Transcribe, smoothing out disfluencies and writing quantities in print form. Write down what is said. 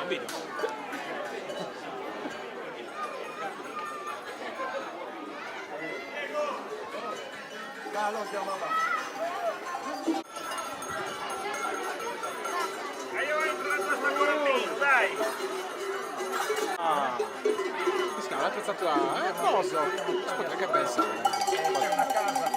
un video. Lo chiama là. Io entro la tua ancora lì, dai! Ah, mi si chiama l'altra statua. Cosa? Aspetta, che pensa? C'è una casa